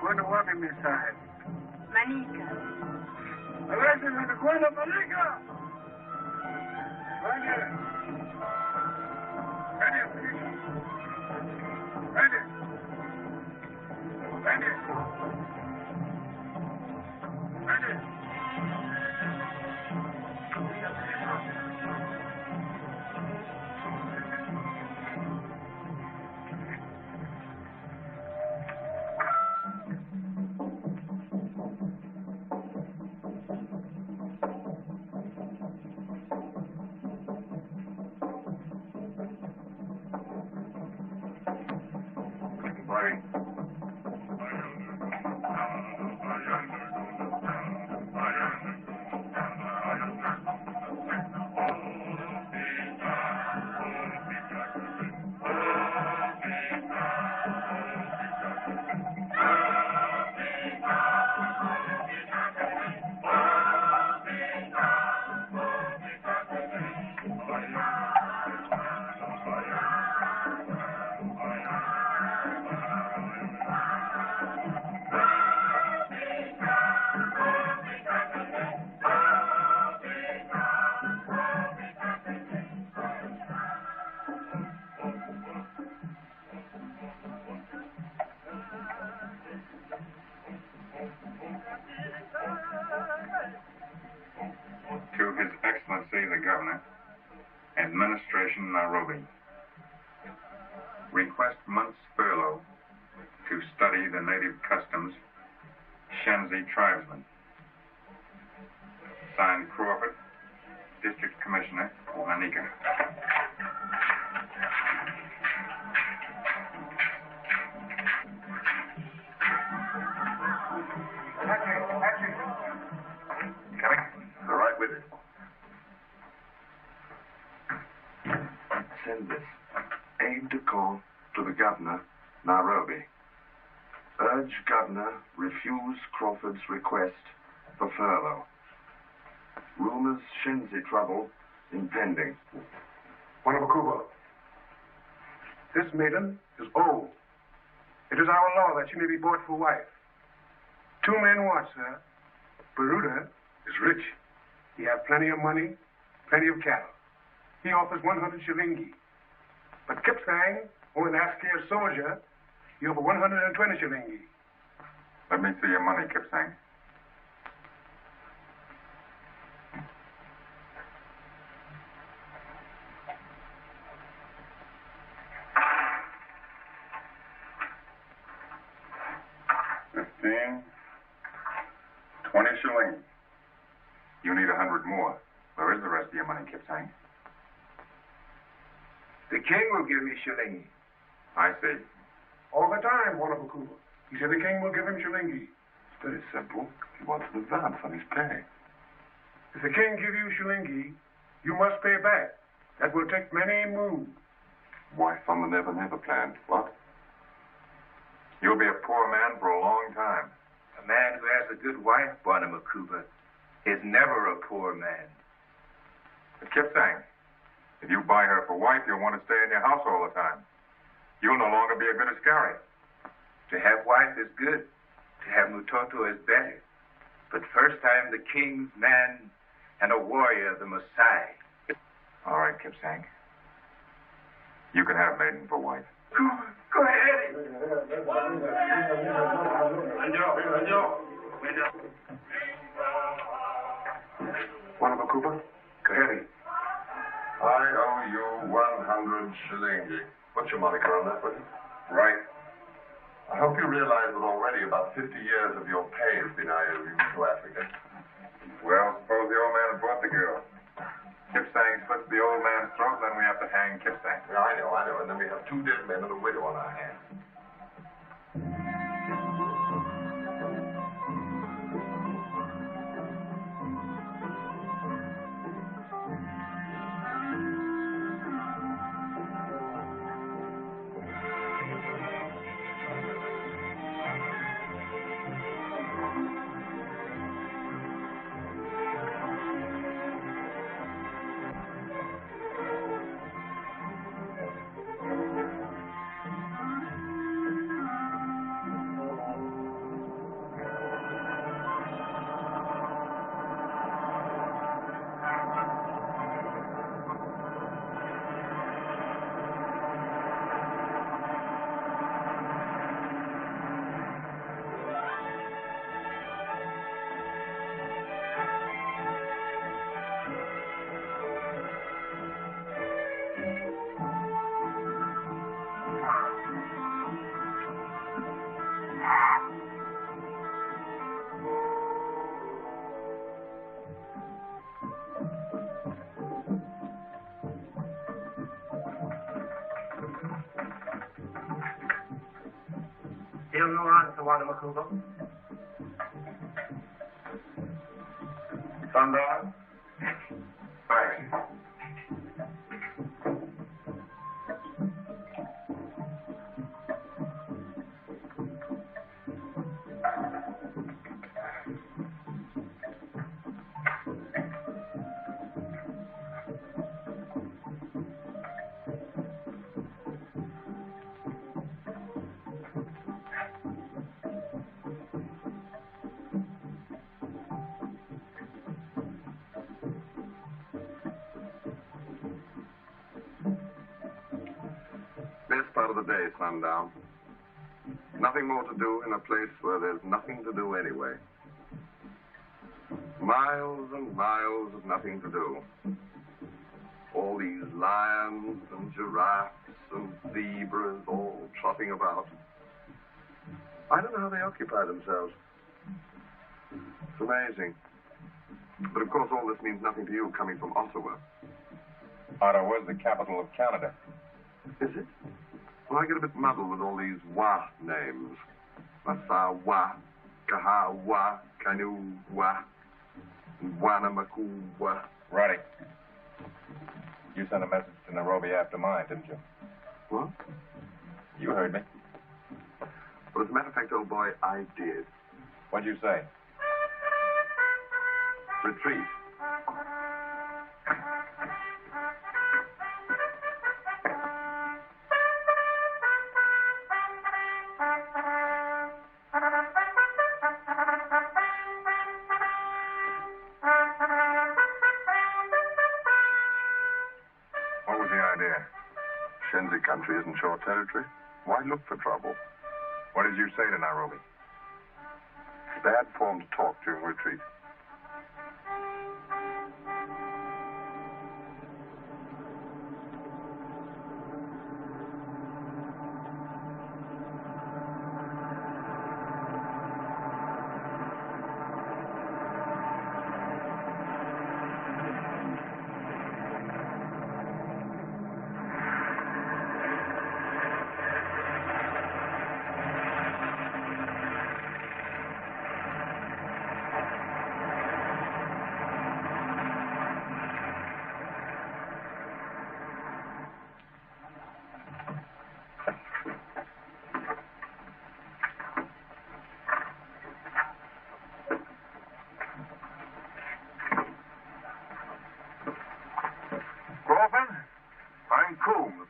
going to work in this side? Manica. Arrested with the Queen of Manica! Right here. Right here, please. Right here. Right here. Right here. To His Excellency the Governor, Administration Nairobi. Request month's furlough to study the native customs, Shenzi tribesmen. Signed Crawford, District Commissioner, Manica. Coming? All right with it. Send this. Aide de camp to the governor, Nairobi. Urge governor refuse Crawford's request for furlough. Rumors Shenzi trouble impending. Wanabakuba, this maiden is old. It is our law that she may be bought for wife. 2 men watch her. Baruda is rich. He has plenty of money, plenty of cattle. He offers 100 shilingi. But Kipsang, only an Askar soldier, he offers 120 shilingi. Let me see your money, Kipsang. $15, 20 shillings. You need 100 more. Where is the rest of your money, Kipsang? The king will give me shilingi. I see. All the time, Wanabakuba. He said the king will give him shilingi. It's very simple. He wants an advance on his pay. If the king give you shilingi, you must pay back. That will take many moons. Wife on the Never Never plan. What? You'll be a poor man for a long time. A man who has a good wife, Wanabakuba, is never a poor man. But Kipsang, if you buy her for wife, you'll want to stay in your house all the time. You'll no longer be a good Askari. To have wife is good. To have Mutoto is better. But first I am the king's man and a warrior, the Maasai. All right, Kipsang. You can have maiden for wife. Go ahead. Wanabakuba, Kaheri. I owe you 100 shilingi. What's your moniker on that, will you? Right. I hope you realize that already about 50 years of your pay has been IOU to Africa. Well, suppose the old man had bought the girl. Kipsang slits the old man's throat, then we have to hang Kipsang. Yeah, I know. And then we have 2 dead men and a widow on our hands. Still no answer, Wanamakuba. Sundown? Thanks. Best part of the day, Sundown. Nothing more to do in a place where there's nothing to do anyway. Miles and miles of nothing to do. All these lions and giraffes and zebras all trotting about. I don't know how they occupy themselves. It's amazing. But of course all this means nothing to you coming from Ottawa. Ottawa's the capital of Canada. Is it? Well, I get a bit muddled with all these Wa names. Masawa, Kahawa, Kanuwa, Wanamakuwa. Roddy, you sent a message to Nairobi after mine, didn't you? What? You heard me. Well, as a matter of fact, old boy, I did. What'd you say? Retreat. What was the idea? Shenzi country isn't your territory. Why look for trouble? What did you say to Nairobi? Bad form to talk during retreat.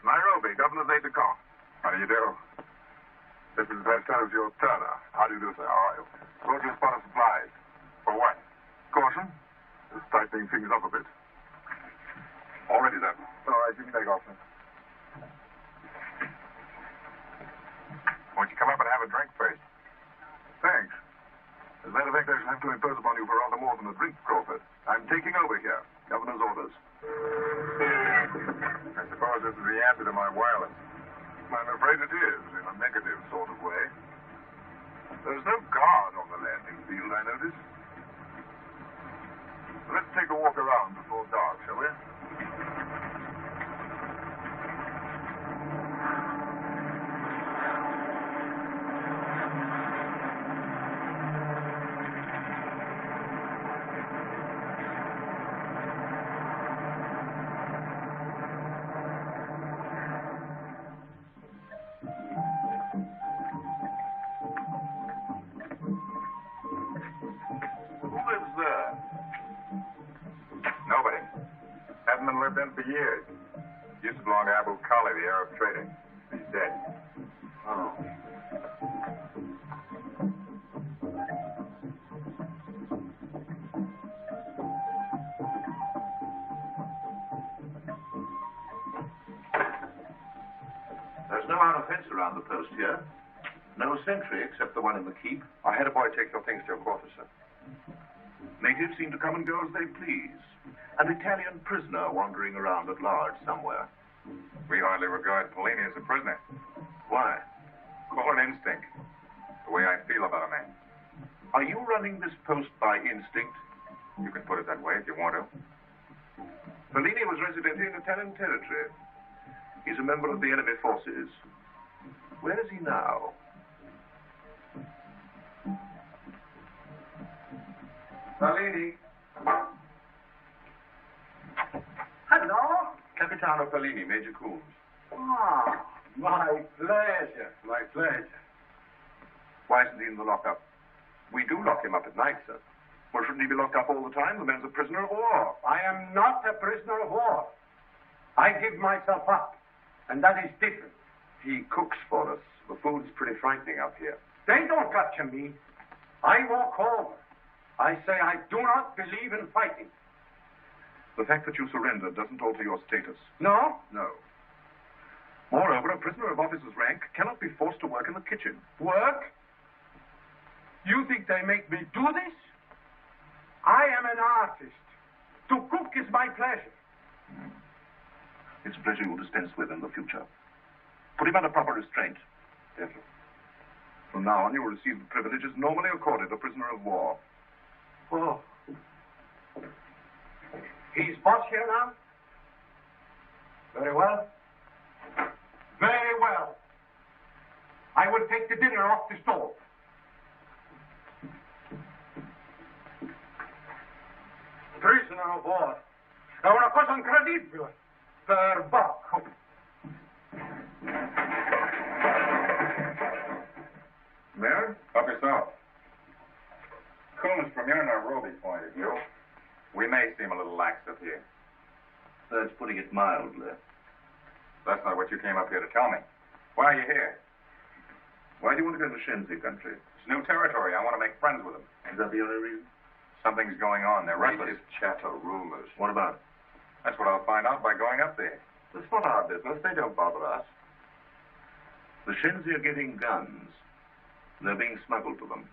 Nairobi, Governor's aide de camp. How do you do? This is Lieutenant Turner. How do you do, sir? How are you? Brought you a spot of supplies. For what? Caution. Just tightening things up a bit. All ready, sir. All right, you can take off, sir. Won't you come up and have a drink first? Thanks. As a matter of fact, I shall have to impose upon you for rather more than a drink, Crawford. I'm taking over here. Governor's orders. I suppose this is the answer to my wireless. I'm afraid it is, in a negative sort of way. There's no guard on the landing field, I notice. Let's take a walk around before dark, shall we? Lived in for years. Used to belong to Abu Khali, the Arab trader. He's dead. Oh. There's no outer fence around the post here. No sentry except the one in the keep. I had a boy take your things to your quarters, sir. Natives seem to come and go as they please. An Italian prisoner wandering around at large somewhere. We hardly regard Polini as a prisoner. Why? Call it instinct. The way I feel about a man. Are you running this post by instinct? You can put it that way if you want to. Polini was resident in Italian territory. He's a member of the enemy forces. Where is he now? Fellini. Hello? Capitano Fellini, Major Coombs. Ah, my pleasure, my pleasure. Why isn't he in the lockup? We do lock him up at night, sir. Well, shouldn't he be locked up all the time? The man's a prisoner of war. I am not a prisoner of war. I give myself up, and that is different. He cooks for us. The food's pretty frightening up here. They don't capture me. I walk over. I say I do not believe in fighting. The fact that you surrendered doesn't alter your status. No? No. Moreover, a prisoner of officer's rank cannot be forced to work in the kitchen. Work? You think they make me do this? I am an artist. To cook is my pleasure. It's a pleasure you'll dispense with in the future. Put him under proper restraint. Yes, sir. From now on, you will receive the privileges normally accorded a prisoner of war. Oh. He's boss here now? Very well. Very well. I will take the dinner off the stove. Prisoner of war. È una cosa incredibile. Perbacco. Mayor? Help yourself. Coombs, from your Nairobi point of view, we may seem a little lax up here. That's putting it mildly. That's not what you came up here to tell me. Why are you here? Why do you want to go to Shenzi country? It's new territory. I want to make friends with them. Is that the only reason? Something's going on. They're restless. Native chatter, rumors. What about? That's what I'll find out by going up there. It's not our business. They don't bother us. The Shenzi are getting guns. They're being smuggled to them.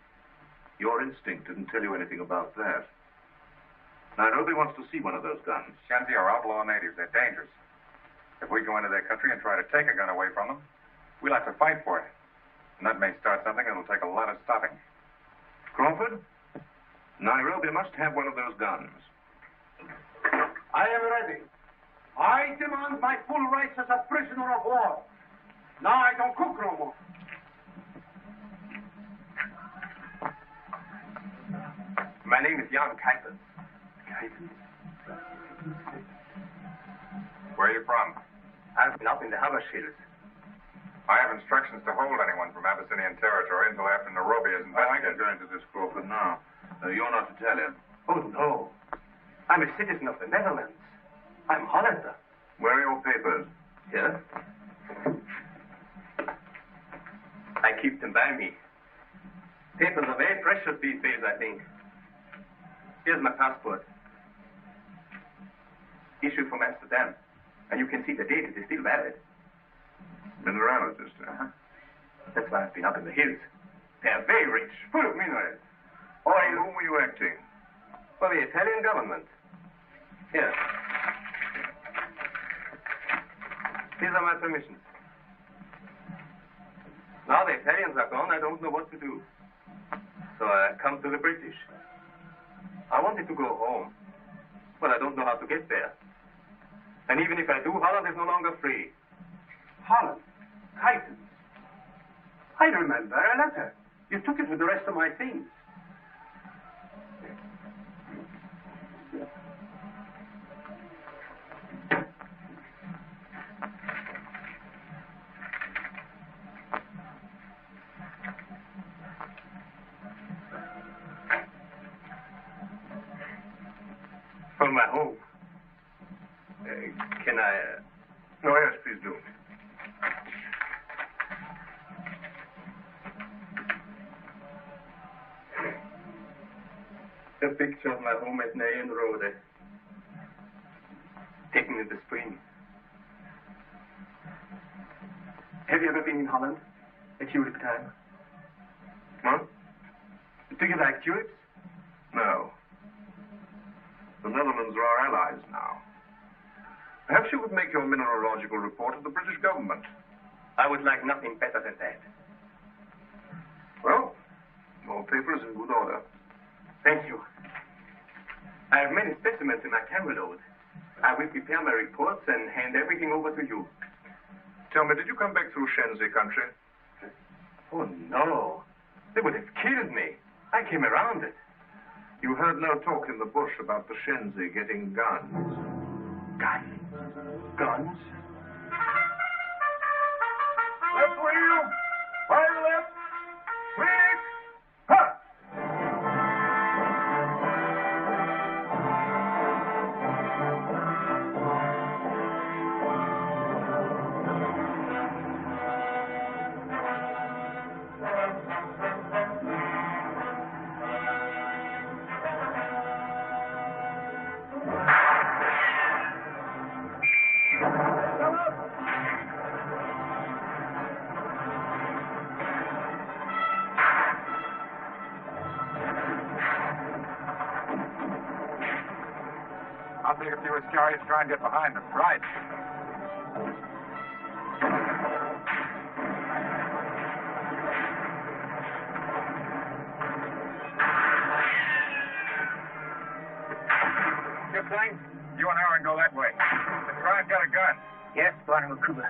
Your instinct didn't tell you anything about that. Nairobi wants to see one of those guns. Shenzi are outlaw natives. They're dangerous. If we go into their country and try to take a gun away from them, we'll have to fight for it. And that may start something that'll take a lot of stopping. Crawford, Nairobi must have one of those guns. I am ready. I demand my full rights as a prisoner of war. Now I don't cook no more. My name is Jan Kuipers. Where are you from? I've been up in the Habashir. I have instructions to hold anyone from Abyssinian territory until after Nairobi is I can investigated. go into this, Crawford, now. You're not Italian. Oh, no. I'm a citizen of the Netherlands. I'm Hollander. Where are your papers? Here? I keep them by me. Papers are very precious these days, I think. Here's my passport. Issued from Amsterdam. And you can see the date. It is still valid. Mineralogist, Uh-huh. That's why I've been up in the hills. They are very rich, full of minerals. For whom were you acting? For the Italian government. Here. These are my permissions. Now the Italians are gone, I don't know what to do. So I come to the British. I wanted to go home, but I don't know how to get there. And even if I do, Holland is no longer free. Holland. Titans. I remember a letter. You took it with the rest of my things. From my home. Can I... Oh, yes, please do. A picture of my home at Nyen Rode. Taken in the spring. Have you ever been in Holland? At tulip time? What? Do you like tulips? No. The Netherlands are our allies now. Perhaps you could make your mineralogical report to the British government. I would like nothing better than that. Well, your paper is in good order. Thank you. I have many specimens in my camera load. I will prepare my reports and hand everything over to you. Tell me, did you come back through Shenzi country? Oh, no. They would have killed me. I came around it. You heard no talk in the bush about the Shenzi getting guns. Guns? Guns? Left wheel! Fire left! Quick! Ha! I'll take a few Iscarios, try and get behind them. Right. Kipling, you and Aaron go that way. The tribe got a gun. Yes, Bwana Makuba.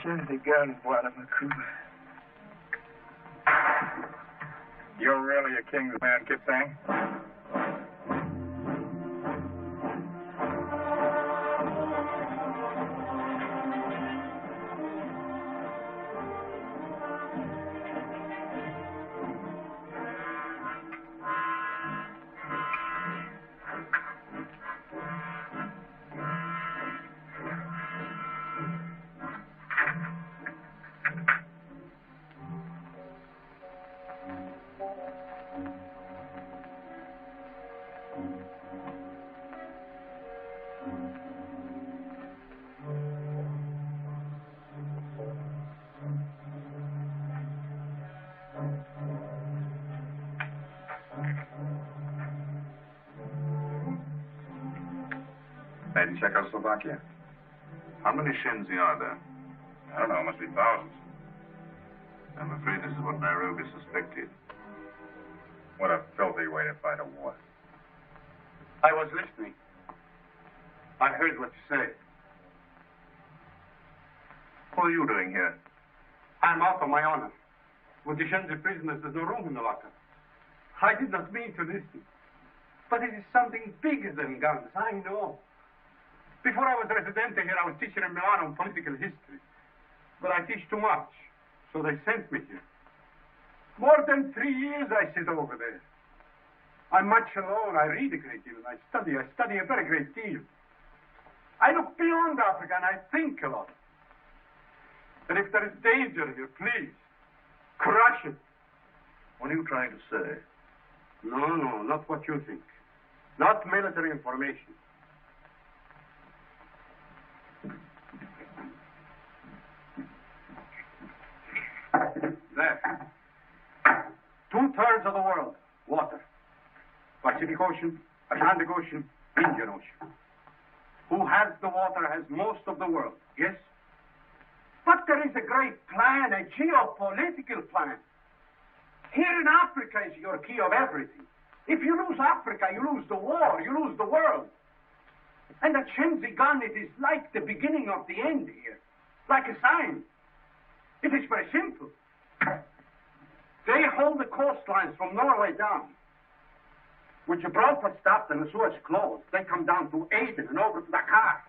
Send the gun, Bwana Makuba. You're really a king's man, Kipling? Made in Czechoslovakia. How many Shenzi are there? I don't know, must be thousands. I'm afraid this is what Nairobi suspected. What a filthy way to fight a war. I was listening. I heard what you said. What are you doing here? I'm out of my honor. With the Shenzi prisoners, there's no room in the locker. I did not mean to listen. But it is something bigger than guns, I know. Before I was residente here, I was teaching in Milan on political history. But I teach too much, so they sent me here. More than 3 years I sit over there. I'm much alone. I read a great deal, and I study a very great deal. I look beyond Africa, and I think a lot. And if there is danger here, please, crush it. What are you trying to say? No, not what you think. Not military information. There. 2/3 of the world, water. Pacific Ocean, Atlantic Ocean, Indian Ocean. Who has the water has most of the world, yes? But there is a great plan, a geopolitical plan. Here in Africa is your key of everything. If you lose Africa, you lose the war, you lose the world. And that Shenzi gun, it is like the beginning of the end here. Like a sign. It is very simple. They hold the coastlines from Norway down. When Gibraltar stopped and the Suez closed, they come down to Aden and over to Dakar.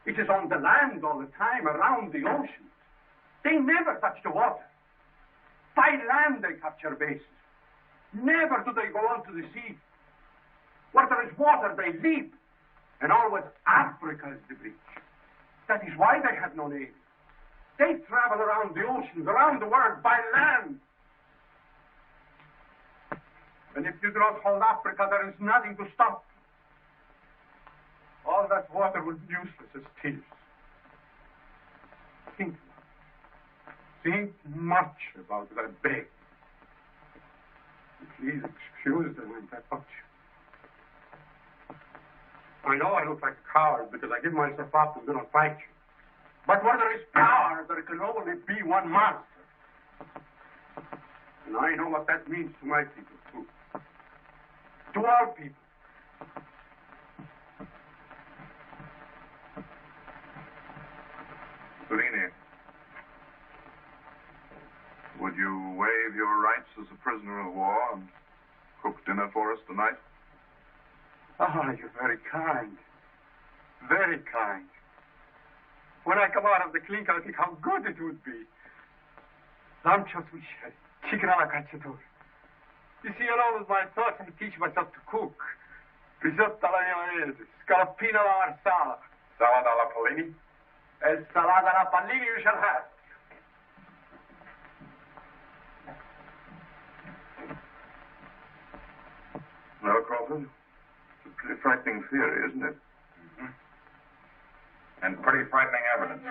It is on the land all the time, around the oceans. They never touch the water. By land they capture bases. Never do they go onto the sea. Where there is water, they leap. And always Africa is the breach. That is why they have no navy. They travel around the oceans, around the world, by land. And if you do not hold Africa, there is nothing to stop. All that water will be useless as tears. Think much about that beg. Please excuse the way I touch you. I know I look like a coward because I give myself up and do not fight you. But where there is power, there can only be one master. And I know what that means to my people, too. To all people. Perini, would you waive your rights as a prisoner of war and cook dinner for us tonight? Oh, you're very kind. Very kind. When I come out of the clink, I'll think how good it would be. Lamb chops with sherry, chicken alla cacciatore. You see, along with my thoughts, I teach myself to cook. Risotto alla milanese, scaloppino alla marsala. Salad alla Polini? And salad alla pallini you shall have. Well, Crawford, it's a pretty frightening theory, isn't it? Mm-hmm. And pretty frightening evidence.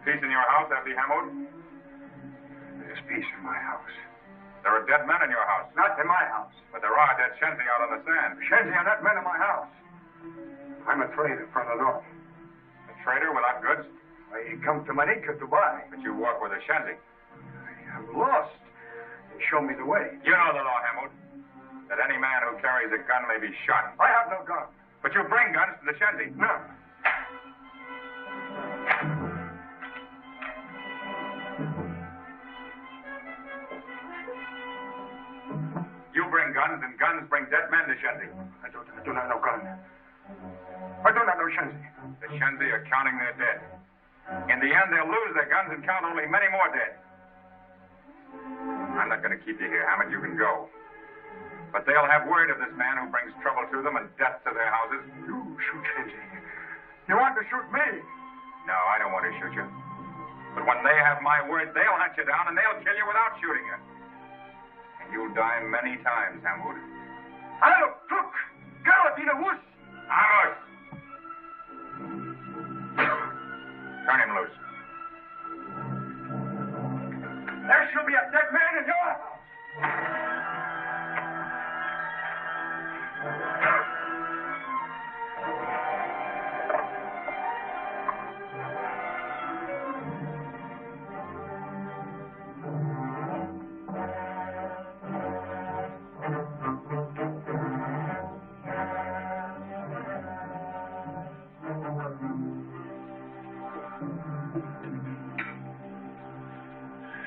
Peace in your house, F.D. Hammond? There's peace in my house. There are dead men in your house. Not in my house. But there are dead Shenzi out on the sand. Shenzi are not men in my house. I'm a trader from the north. A trader without goods? I come to Manica to buy. But you work with a Shenzi. I am lost. They show me the way. You know the law, Hammond. That any man who carries a gun may be shot. I have no gun. But you bring guns to the Shenzi. No. You bring guns, and guns bring dead men to Shenzi. I do not know gun. I do not know Shenzi. The Shenzi are counting their dead. In the end, they'll lose their guns and count only many more dead. I'm not going to keep you here, Hammond. You can go. But they'll have word of this man who brings trouble to them and death to their houses. You shoot Shenzi. You want to shoot me? No, I don't want to shoot you. But when they have my word, they'll hunt you down and they'll kill you without shooting you. And you'll die many times, Hamwood. I'll cook. Carabina wuss. Vamos! Turn him loose. There shall be a dead man in your house.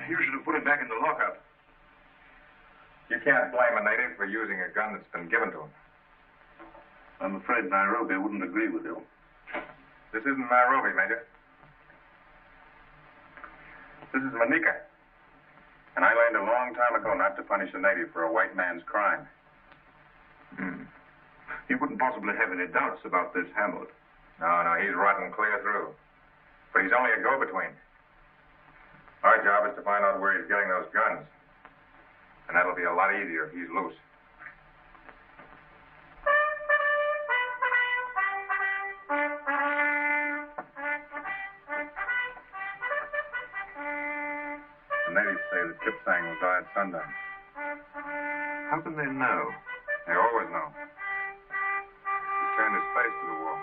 You should have put him back in the lockup. You can't blame a native for using a gun that's been given to him. I'm afraid Nairobi wouldn't agree with you. This isn't Nairobi, Major. This is Manika. And I learned a long time ago not to punish a native for a white man's crime. You couldn't possibly have any doubts about this Hammond. No, he's rotten clear through. But he's only a go-between. Our job is to find out where he's getting those guns. And that'll be a lot easier if he's loose. The natives say the Kipsang will die at sundown. How can they know? They always know. He turned his face to the wall.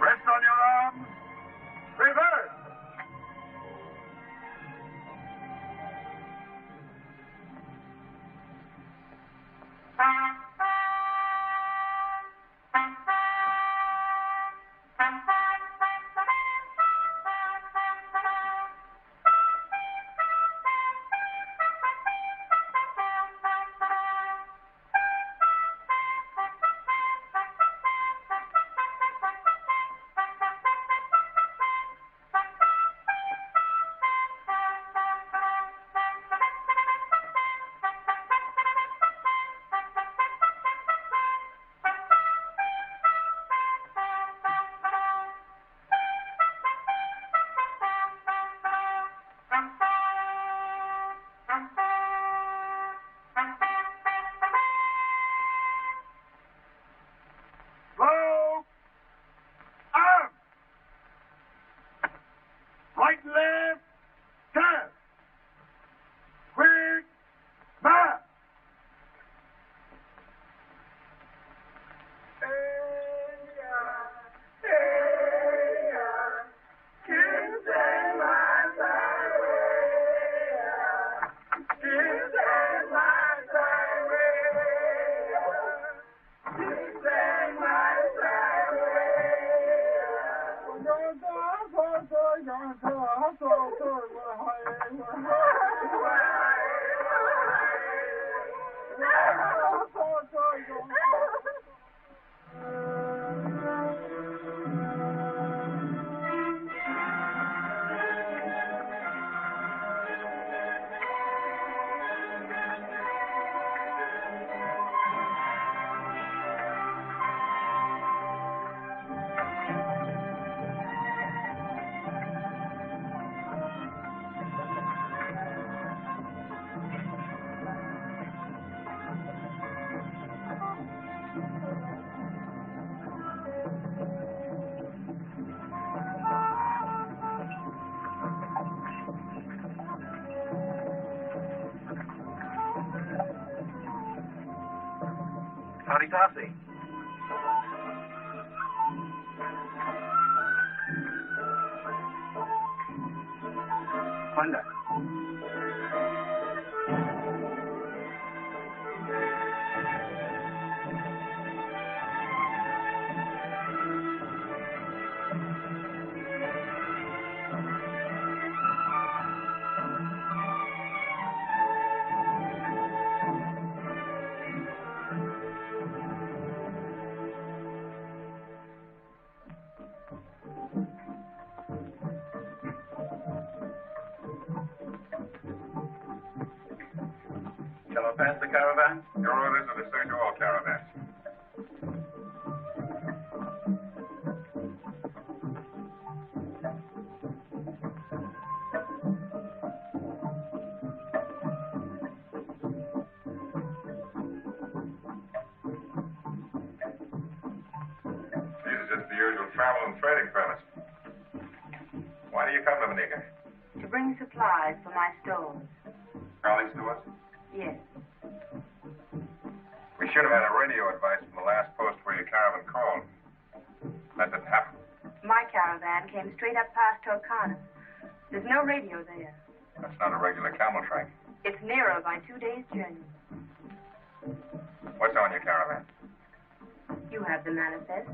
Rest on your arms. Reverse. Slow. Arm. Right and left. Turn. Quick. March. Howdy, Darcy. Wanda. Shall I pass the caravan? Your orders are to search all caravans. These are just the usual travel and trading permits. Why do you come to Manika? To bring supplies for my stores. Calling to us? Yes. We should have had a radio advice from the last post where your caravan called. That didn't happen. My caravan came straight up past Torcana. There's no radio there. That's not a regular camel track. It's nearer by 2 days' journey. What's on your caravan? You have the manifest.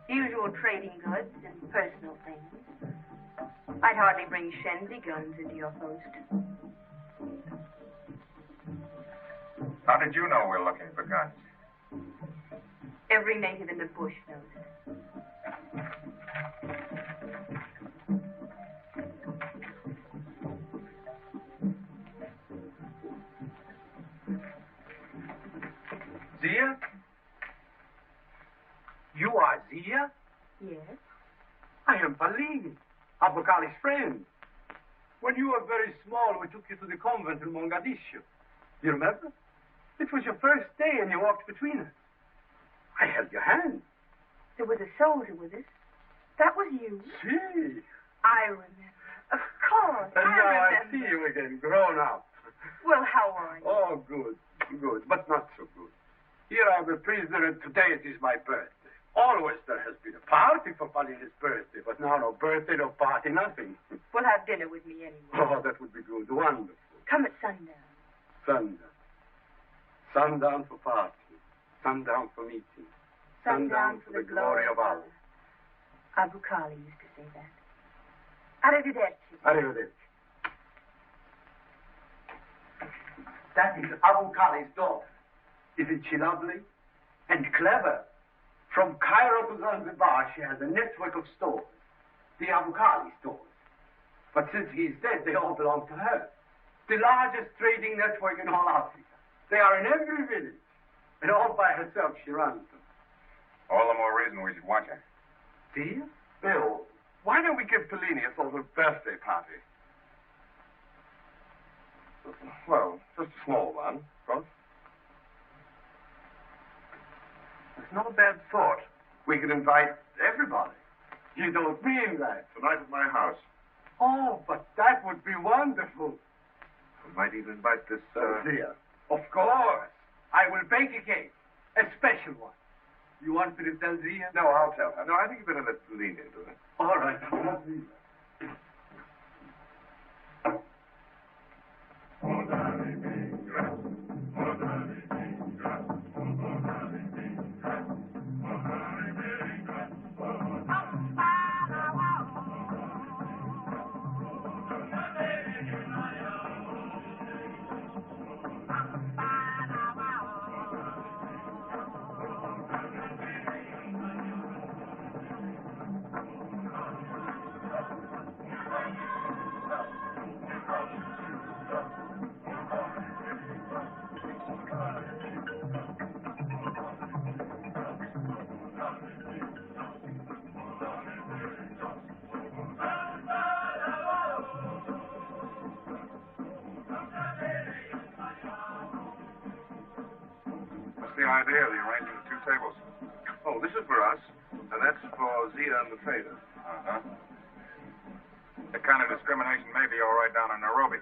Usual trading goods and personal things. I'd hardly bring Shenzi guns into your post. How did you know we're looking for guns? Every native in the bush knows it. Zia? You are Zia? Yes? I am Palini, Abukali's friend. When you were very small, we took you to the convent in Mogadishu. You remember? It was your first day and you walked between us. I held your hand. There was a soldier with us. That was you. See? I remember. Of course. And now I remember. see you again, grown up. Well, how are you? Oh, good, but not so good. Here I'm a prisoner and today it is my birthday. Always there has been a party for Palini's birthday, but now no birthday, no party, nothing. We'll have dinner with me anyway. Oh, that would be good, wonderful. Come at sundown. Sundown. Sundown for party. Sundown for meeting. Sundown for the glory of Allah. Abukali used to say that. Arrivederci. Arrivederci. That is Abukali's daughter. Isn't she lovely? And clever. From Cairo to Zanzibar, she has a network of stores. The Abukali stores. But since he's dead, they all belong to her. The largest trading network in all Africa. They are in every village. And all by herself, she runs them. All the more reason we should watch her. Do you? Bill, why don't we give Pellini a sort of birthday party? Well, just a small one, of course. It's not a bad thought. We could invite everybody. You don't mean that. Tonight at my house. Oh, but that would be wonderful. We might even invite this, Zia. Of course. I will bake a cake. A special one. You want me to tell Zia? No, I'll tell her. No, I think you better let Lean into it. All right. I'll let Zia. What's the idea of the arranging the two tables? Oh, this is for us, and that's for Zia and the trader. Uh-huh. The kind of discrimination may be all right down in Nairobi.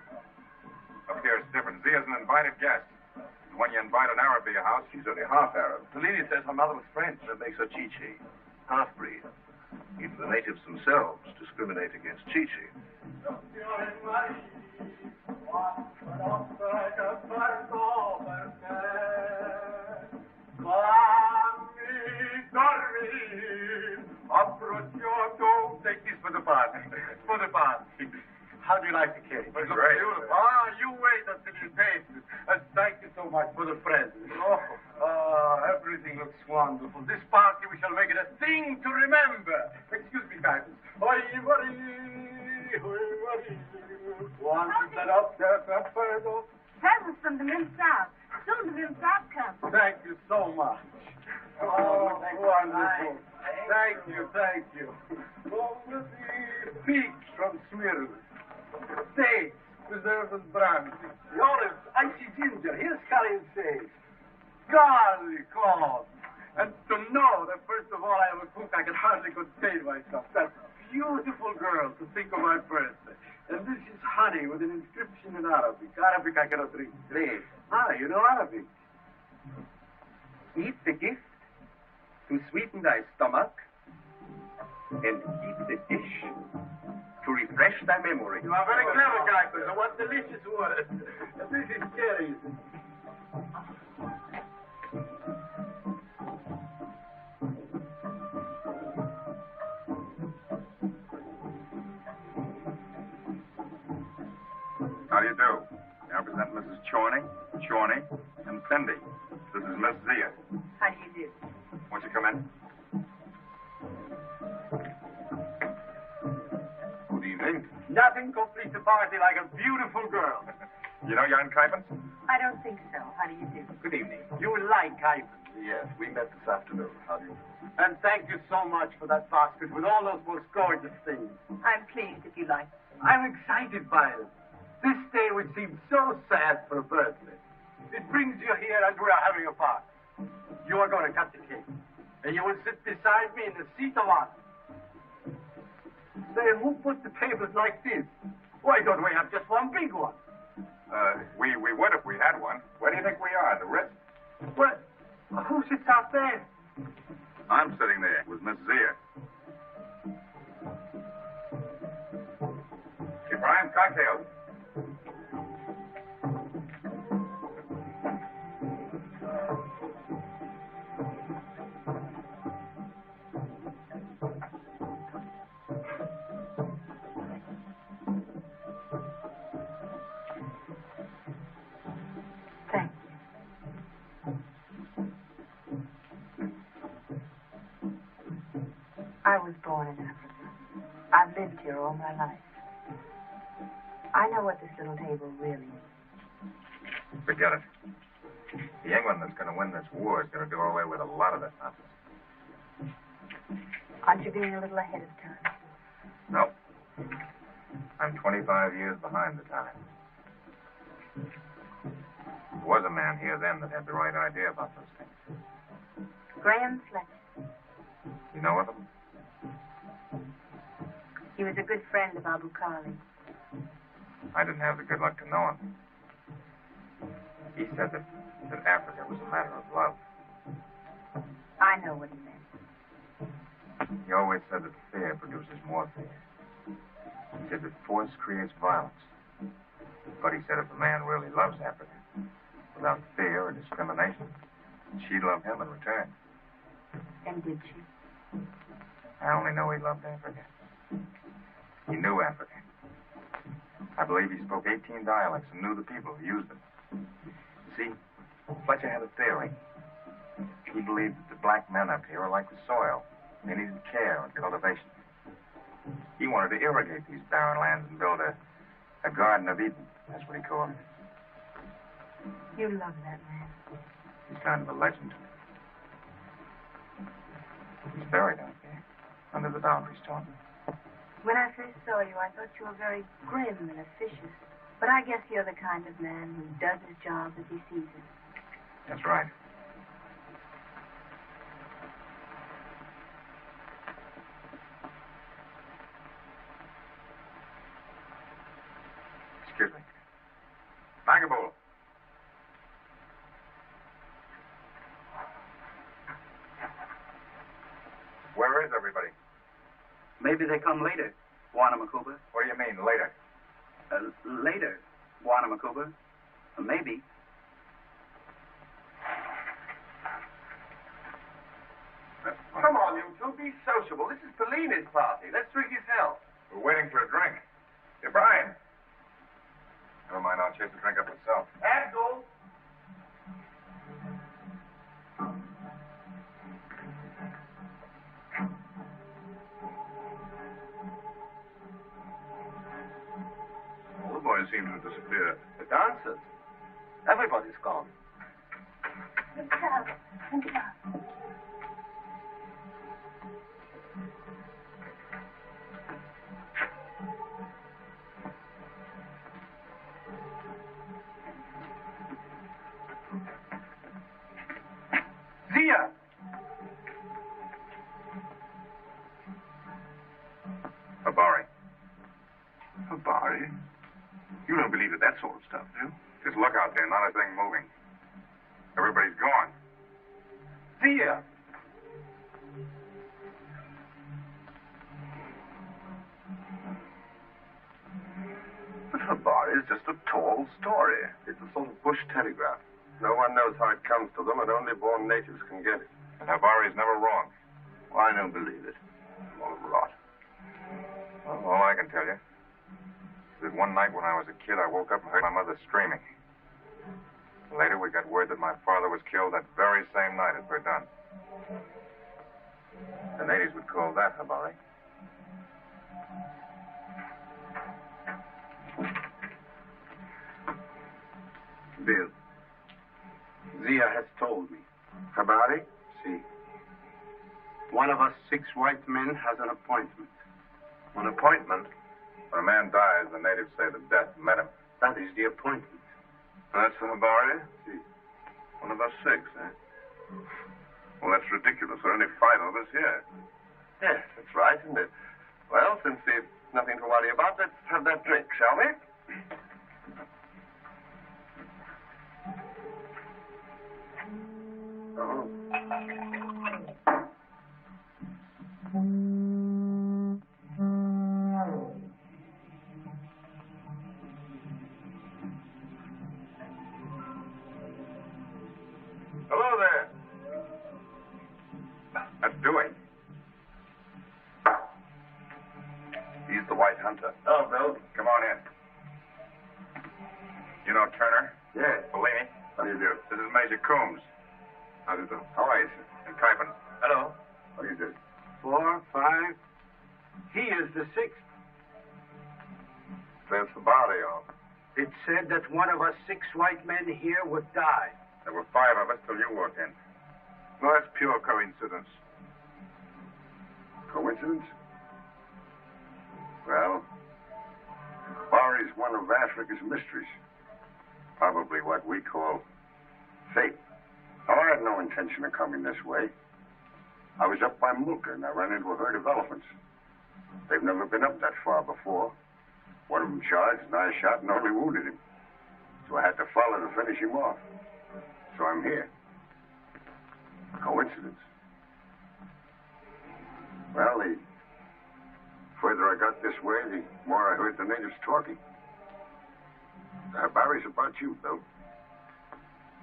Up here it's different. Zia's an invited guest. And when you invite an Arab to your house, She's only half Arab. Pellini says her mother was French. That makes her Chichi. Half-breed. Even the natives themselves discriminate against Chichi. Take this for the party. For the party. How do you like the cake? It looks great. Beautiful. You wait until you taste it. And thank you so much for the present. Everything looks wonderful. This party, we shall make it a thing to remember. Excuse me, guys. Want to set up that photo? Presents from the Mid South. Soon the Mid South comes. Thank you so much. Wonderful. Thank you. Peach from Smyrna. Steaks, preserved and brandy. The olives, icy ginger. Here's curry and sage. Garlic cloves. And to know that, first of all, I am a cook, I can hardly contain myself. That beautiful girl to think of my birthday. And this is honey with an inscription in Arabic. Arabic I cannot read. Read. You know Arabic. Eat the gift to sweeten thy stomach, and keep the dish to refresh refresh thy memory. You are very clever, Kuipers. And what delicious words. This is cherries. How do you do? May I present Mrs. Chorney, and Fendi. This is Miss Zia. How do you do? Won't you come in? Good evening. Nothing completes a party like a beautiful girl. You know Jan Kuipers? I don't think so. How do you do? Good evening. You like Kuipers. Yes, we met this afternoon. How do you do? And thank you so much for that basket with all those most gorgeous things. I'm pleased if you like it. I'm excited by it. This day would seem so sad for a birthday. It brings you here and we are having a party. You are going to cut the cake. And you will sit beside me in the seat of honor. Say, who put the tables like this? Why don't we have just one big one? We would if we had one. Where do you think we are? The Ritz? Well, who sits out there? I'm sitting there with Miss Zia. Hey, Brian, cocktails. Thank you. I was born in Africa. I've lived here all my life. I know what this little table really is. Forget it. The England that's going to win this war is going to do away with a lot of this nonsense. Aren't you being a little ahead of time? No. I'm 25 years behind the time. There was a man here then that had the right idea about those things. Graham Fletcher. You know of him? He was a good friend of Abu Khali. I didn't have the good luck to know him. He said that Africa was a matter of love. I know what he meant. He always said that fear produces more fear. He said that force creates violence. But he said if a man really loves Africa, without fear or discrimination, she'd love him in return. And did she? I only know he loved Africa. He knew Africa. I believe he spoke 18 dialects and knew the people who used them. You see, Fletcher had a theory. He believed that the black men up here are like the soil. They needed care and cultivation. He wanted to irrigate these barren lands and build a Garden of Eden. That's what he called it. You love that man. He's kind of a legend. He's buried out there, under the boundary stone. When I first saw you, I thought you were very grim and officious. But I guess you're the kind of man who does his job as he sees it. That's right. Excuse me. Vagabond. Where is everybody? Maybe they come later, Wanamakuba. What do you mean, later? Later, Wanamakuba. Maybe. Come on, you two, be sociable. This is Polina's party. Let's drink his health. We're waiting for a drink. Hey, Brian. Never mind, I'll chase the drink up myself. Abdul. All the boys seem to have disappeared. The dancers. Everybody's gone. Zia! Habari. Habari? You don't believe in that sort of stuff, do you? Just look out there, not a thing moving. Everybody's gone. Zia! Habari is just a tall story. It's a sort of bush telegraph. No one knows how it comes to them, and only born natives can get it. And Habari's never wrong. Well, I don't believe it. All rot. Well, all I can tell you is that one night when I was a kid, I woke up and heard my mother screaming. Later, we got word that my father was killed that very same night at Verdun. The natives would call that Habari. Bill, Zia has told me. Habari? See, one of us 6 white men has an appointment. An appointment? When a man dies, the natives say that death met him. That is the appointment. That's for Habari? See. One of us 6, eh? Well, that's ridiculous. There are only 5 of us here. Yes, that's right, isn't it? Well, since we've nothing to worry about, let's have that drink, shall we? Oh. Hello there. That's Dewey. He's the White Hunter. Oh, Bill. Come on in. You know Turner? Yes. Bellini? How do you do? This is Major Coombs. How do you do? How are you, sir? And Kuipen. Hello. How do you do? 4, 5. He is the 6th. There's Habari on. It said that one of us 6 white men here would die. There were 5 of us till you walked in. No, that's pure coincidence. Coincidence? Well, Habari's one of Africa's mysteries. Probably what we call fate. Now, I had no intention of coming this way. I was up by Mulka, and I ran into a herd of elephants. They've never been up that far before. One of them charged, and I shot and only wounded him. So I had to follow to finish him off. So I'm here. Coincidence. Well, the further I got this way, the more I heard the natives talking. Habari's about you, Bill.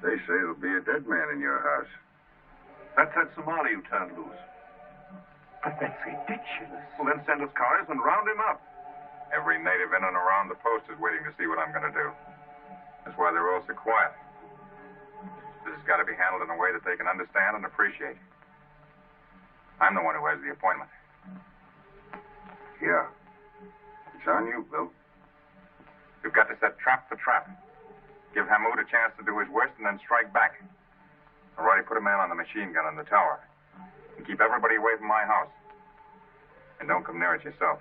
They say there'll be a dead man in your house. That's that Somali you turned loose. But that's ridiculous. Well, then send us cars and round him up. Every native in and around the post is waiting to see what I'm going to do. That's why they're all so quiet. This has got to be handled in a way that they can understand and appreciate. I'm the one who has the appointment. Yeah. It's on you, Bill. You've got to set trap for trap. Give Hamoud a chance to do his worst and then strike back. I've already put a man on the machine gun in the tower. And keep everybody away from my house. And don't come near it yourself.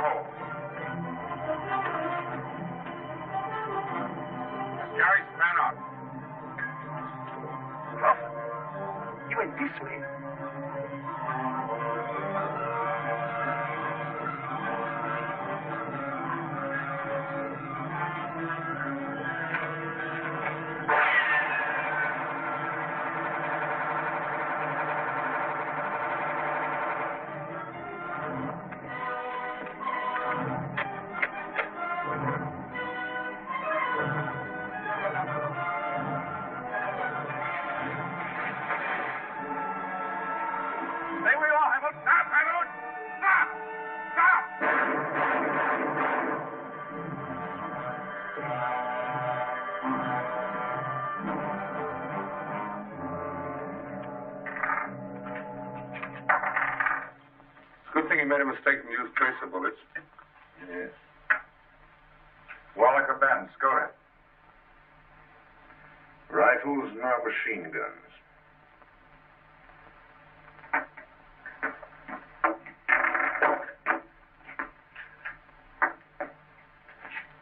hole. Gary, span out. Crawford, you went this way. Good thing he made a mistake and used tracer bullets. Yes. Wallach bands, go ahead. Rifles, nor machine guns.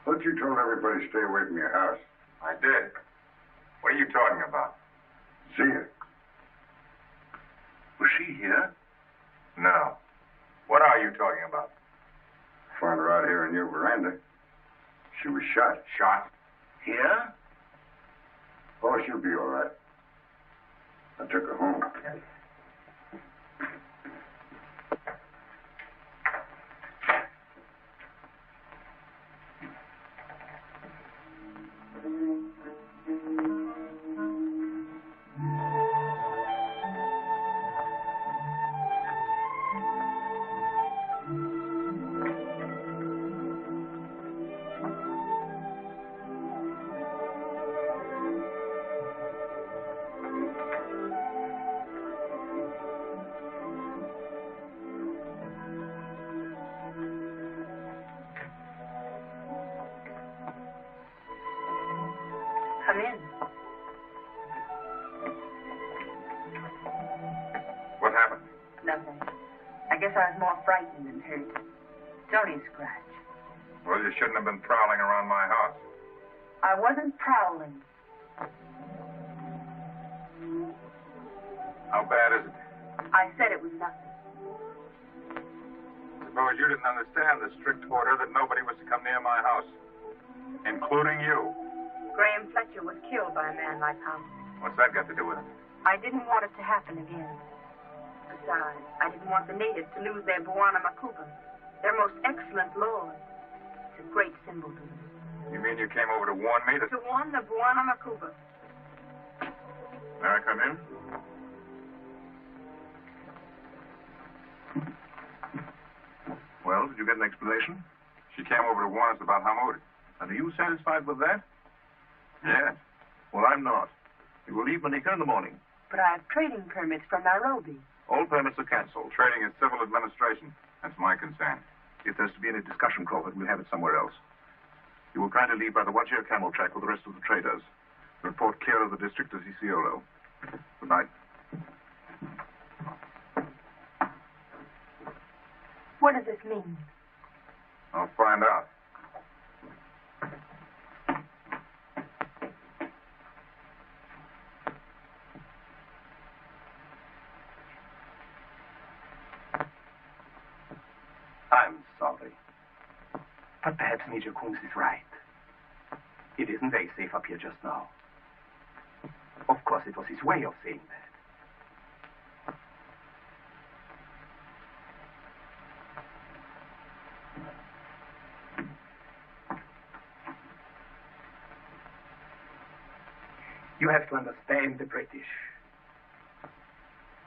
Thought you told everybody to stay away from your house. I did. What are you talking about? Zia. Was she here? No. What are you talking about? Found her out here in your veranda. She was shot. Shot? Here? Oh, she'll be all right. I took her home. Come in. What happened? Nothing. I guess I was more frightened than hurt. It's only a scratch. Well, you shouldn't have been prowling around my house. I wasn't prowling. How bad is it? I said it was nothing. Suppose you didn't understand the strict order that nobody was to come near my house, including you. Graham Fletcher was killed by a man like Hum. What's that got to do with it? I didn't want it to happen again. Besides, I didn't want the natives to lose their Buana Makuba, their most excellent lord. It's a great symbol to them. You mean you came over to warn me that... To warn the Buana Makuba. May I come in? Well, did you get an explanation? She came over to warn us about Hamoud. And are you satisfied with that? Yes. Well, I'm not. We will leave Manika in the morning. But I have trading permits from Nairobi. All permits are cancelled. Trading is civil administration. That's my concern. If there's to be any discussion, Crawford, we'll have it somewhere else. You will kindly leave by the Wajir camel track with the rest of the traders. Report clear of the district as Isiolo. Good night. What does this mean? I'll find out. I'm sorry. But perhaps Major Coombs is right. It isn't very safe up here just now. Of course, it was his way of saying that. You have to understand the British.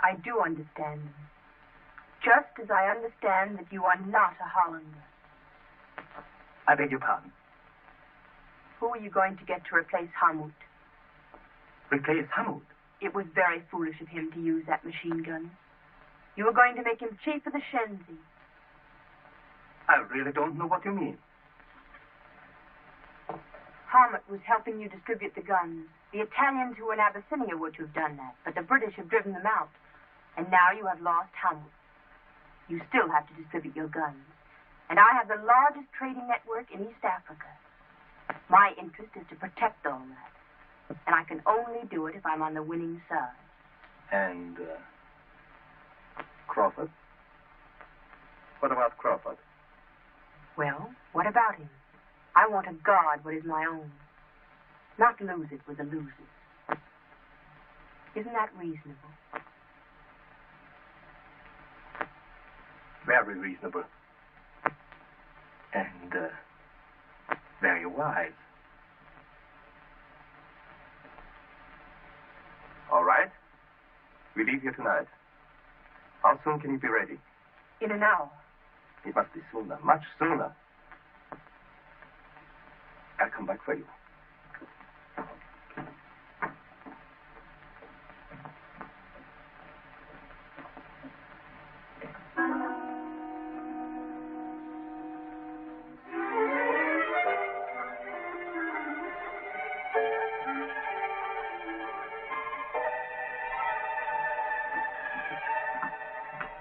I do understand them. Just as I understand that you are not a Hollander. I beg your pardon. Who are you going to get to replace Hamoud? Replace Hamoud? It was very foolish of him to use that machine gun. You were going to make him chief of the Shenzi. I really don't know what you mean. Hamoud was helping you distribute the guns. The Italians who were in Abyssinia were to have done that, but the British have driven them out. And now you have lost Hamoud. You still have to distribute your guns. And I have the largest trading network in East Africa. My interest is to protect all that. And I can only do it if I'm on the winning side. And, Crawford? What about Crawford? Well, what about him? I want to guard what is my own. Not lose it with the losers. Isn't that reasonable? Very reasonable. And, very wise. All right. We leave here tonight. How soon can you be ready? In an hour. It must be sooner, much sooner. I'll come back for you.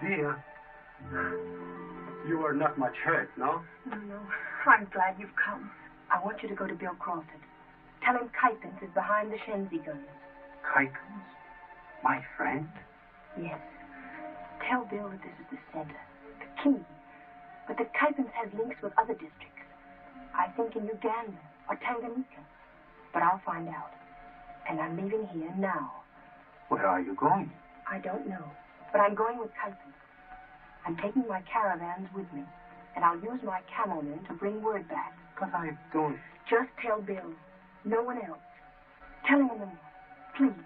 Dear, you are not much hurt, no? No. I'm glad you've come. I want you to go to Bill Crawford. Tell him Kypins is behind the Shenzi guns. Kypins? My friend? Yes. Tell Bill that this is the center, the key. But that Kypins has links with other districts. I think in Uganda or Tanganyika. But I'll find out. And I'm leaving here now. Where are you going? I don't know. But I'm going with Kypins. I'm taking my caravans with me. And I'll use my camel men to bring word back. But I don't... Just tell Bill. No one else. Tell him in the morning. Please.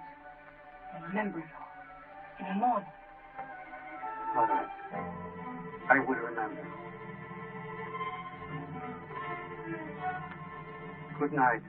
And remember it all. In the morning. All right. I will remember. Good night.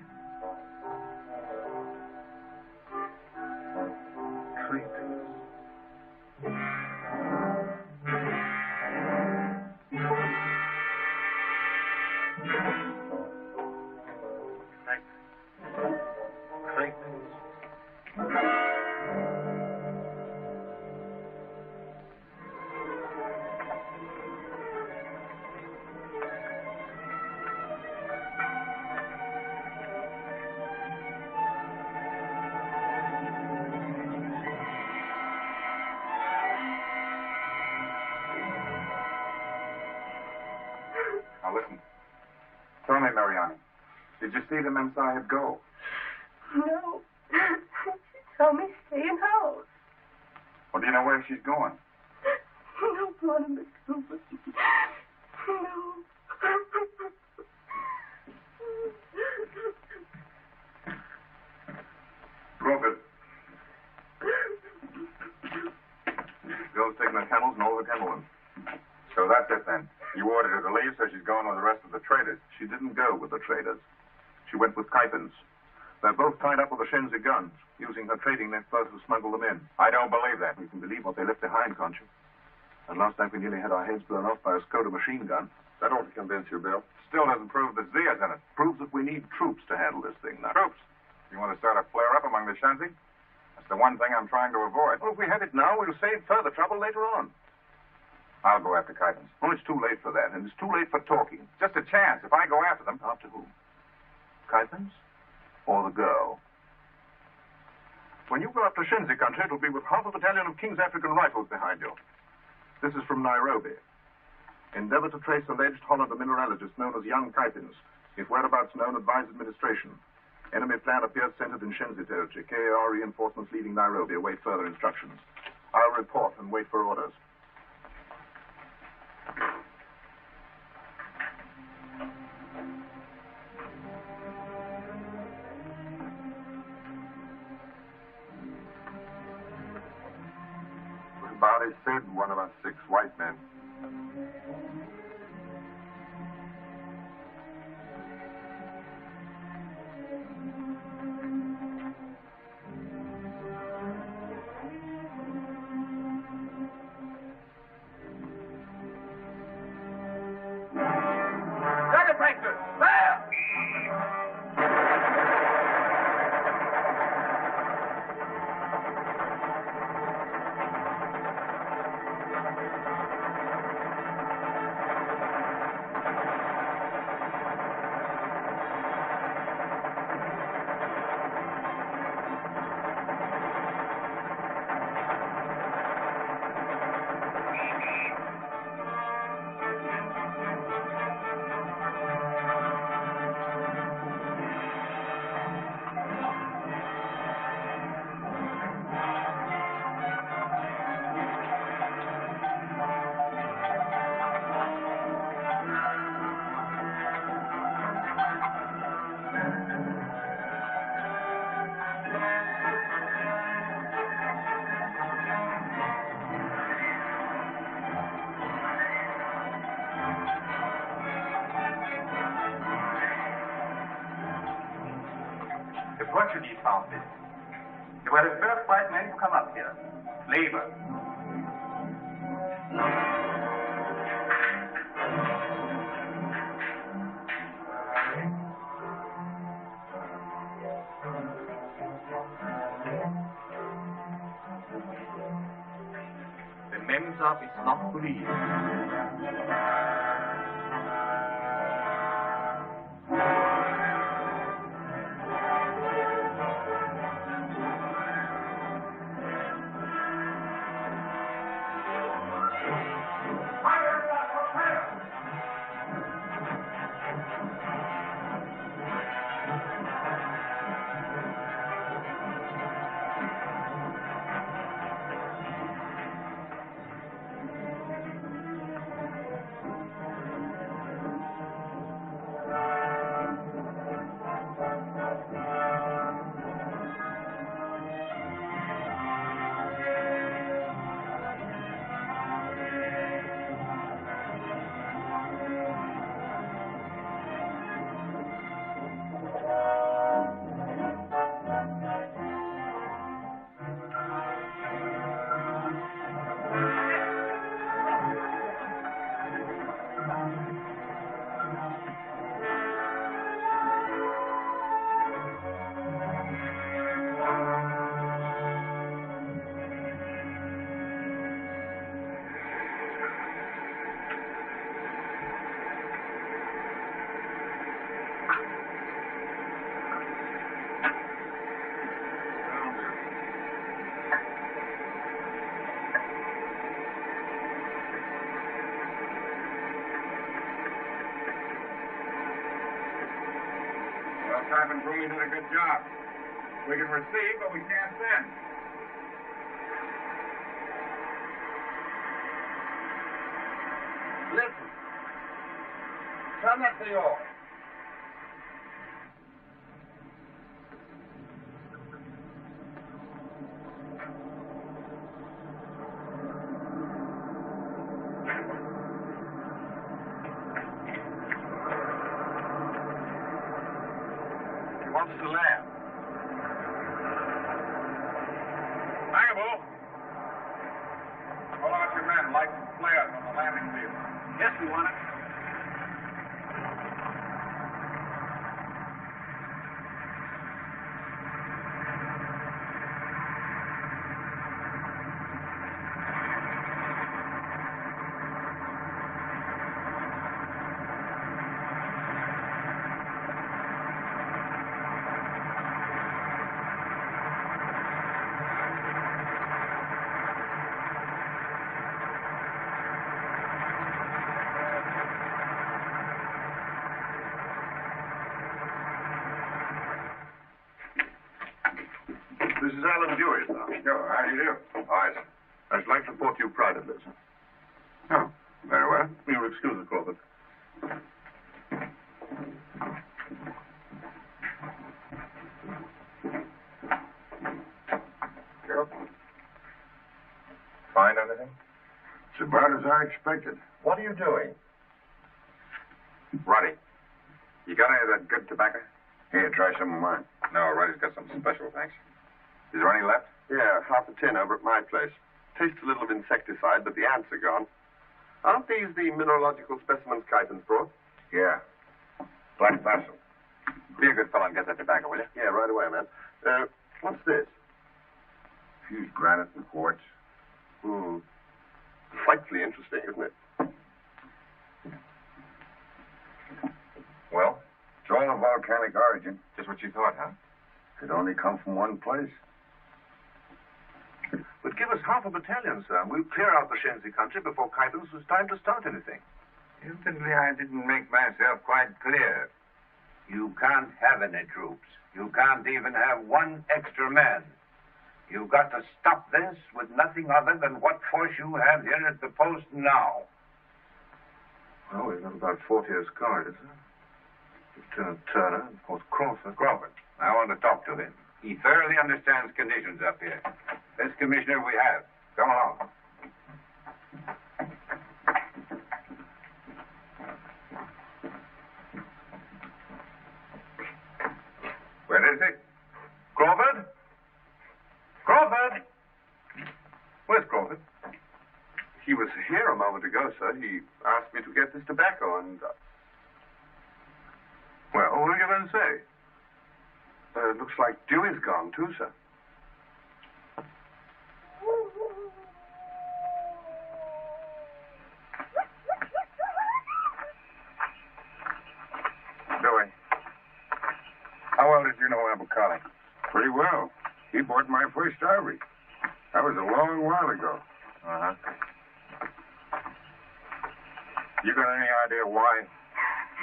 Now listen. Tell me, Mariani, did you see the Mem Sahib go? No. She told me stay in house. Well, do you know where she's going? No, Barnabas Cooper. No. Crawford. Bill's taking the camels and all the camelmen. So that's it then. You ordered her to leave, so she's going with the rest of the traders. She didn't go with the traders. She went with Kypins. They're both tied up with the Shenzi guns, using her trading network to smuggle them in. I don't believe that. You can believe what they left behind, can't you? And last night we nearly had our heads blown off by a Skoda machine gun. That ought to convince you, Bill. Still doesn't prove that Zia's in it. Proves that we need troops to handle this thing now. Troops? You want to start a flare-up among the Shenzi? That's the one thing I'm trying to avoid. Well, if we have it now, we'll save further trouble later on. I'll go after Kypins. Oh, it's too late for that, and it's too late for talking. Just a chance. If I go after them... After whom? Kypins? Or the girl? When you go after Shenzi country, it'll be with half a battalion of King's African Rifles behind you. This is from Nairobi. Endeavor to trace alleged Hollander mineralogist known as young Kypins. If whereabouts known, advise administration. Enemy plan appears centered in Shenzi territory. KAR reinforcements leaving Nairobi. Await further instructions. I'll report and wait for orders. Barry said one of us 6 white men. Portuguese found this. They were the first white men to come up here. Labor. The Memsab is not believed. Caravan crewman did a good job. We can receive, but we can't send. Listen. Turn that thing off. Wants to land. Hannibal! Pull out your men, light some flares on the landing field. Yes, we want it. This is Alan Dewey, sir. Sure, how do you do? All right, sir. I should like to report to you privately, sir. Oh, very well. You'll excuse the Crawford. Sure. Find anything? It's about as I expected. What are you doing? Roddy, you got any of that good tobacco? Here, try some of mine. No, Roddy's got something special, thanks. Is there any left? Yeah, half a tin over at my place. Tastes a little of insecticide, but the ants are gone. Aren't these the mineralogical specimens Kuypen's brought? Yeah. Black basil. Be a good fellow and get that tobacco, will you? Yeah, right away, man. What's this? Fused granite and quartz. Frightfully interesting, isn't it? Well, It's all of volcanic origin. just what you thought, huh? Could only come from one place. But give us half a battalion, sir, and we'll clear out the Shenzi country before Kuypen's was time to start anything. Evidently, I didn't make myself quite clear. You can't have any troops. You can't even have one extra man. You've got to stop this with nothing other than what force you have here at the post now. Well, we've got about 40 as guards, sir. Lieutenant Turner, and of course Crawford. Crawford, I want to talk to him. He thoroughly understands conditions up here. Best commissioner we have. Come along. Where is he? Crawford? Crawford? Where's Crawford? He was here a moment ago, sir. He asked me to get this tobacco and... Well, what are you going to say? It looks like Dewey's gone, too, sir. Dewey, how well did you know Abukali? Pretty well. He bought my first ivory. That was a long while ago. Uh-huh. You got any idea why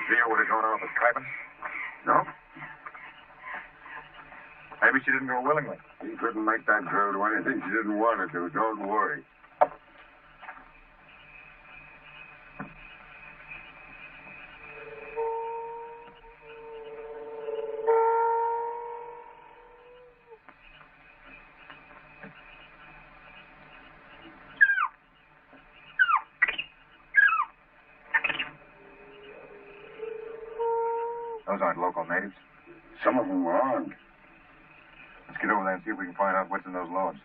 Zia would have gone off with Kaipen? No? Maybe she didn't go willingly. He couldn't make that girl do anything she didn't want to do. Don't worry. Those aren't local natives. Some of them were armed. Let's get over there and see if we can find out what's in those loads.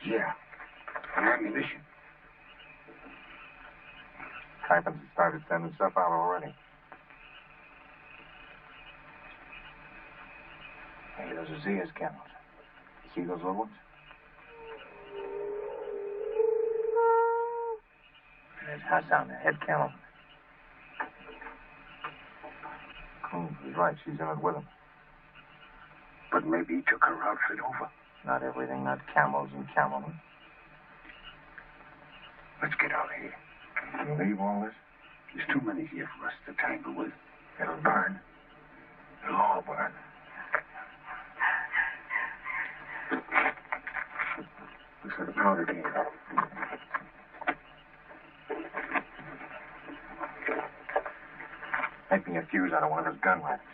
Yeah. And ammunition. Kaipen's started sending stuff out already. Hey, those are Zia's camels. See those little ones? There's Hassan, the head camel. Coons was right. She's in it with him. But maybe he took her outfit over. Not everything, not camels and camelmen. Let's get out of here. You leave all this? There's too many here for us to tangle with. It'll burn. It'll all burn. Looks like a powder keg. Make me a fuse out of one of those gun rifles.